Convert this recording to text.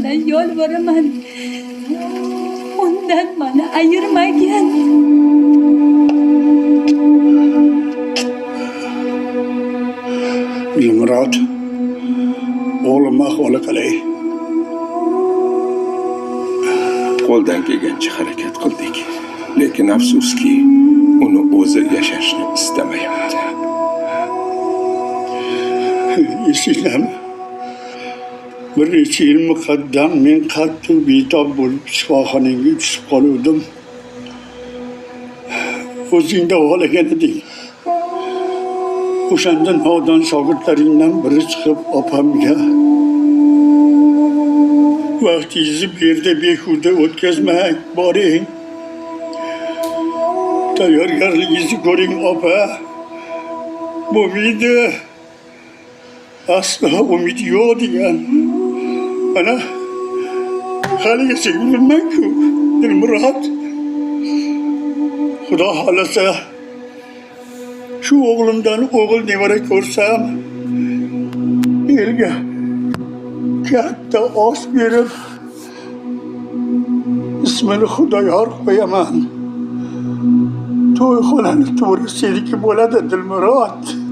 sendan yolvoraman. Undan meni ayirmagin. Dilmurod, o'g'lim ahvoli qalay? Qo'ldan kelgancha harakat qildik. Lekin afsuski, uni o'zi yashashni istamayapti. Esinglarmi? Bir necha yil muqaddam men qattiq betob bo'lib shifoxonaga tushib qoluvdim. O'zing davolagan eding. O'shanda nodon shogirdlaringdan biri chiqib opamga vaqtingizni bu yerda behuda o'tkazmang, boring. Tayyorgarligingizni ko'ring, opa. Bo'lmaydi. Aslo umid yo'q degan. Ana haligacha yuribman-ku, Dilmurod. Xudo xolasa shu o'g'limdan o'g'il nevara ko'rsam, elga katta osh berib ismini Xudoyor qo'yaman. To'yxonani to'g'ri seniki bo'ladi, Dilmurod.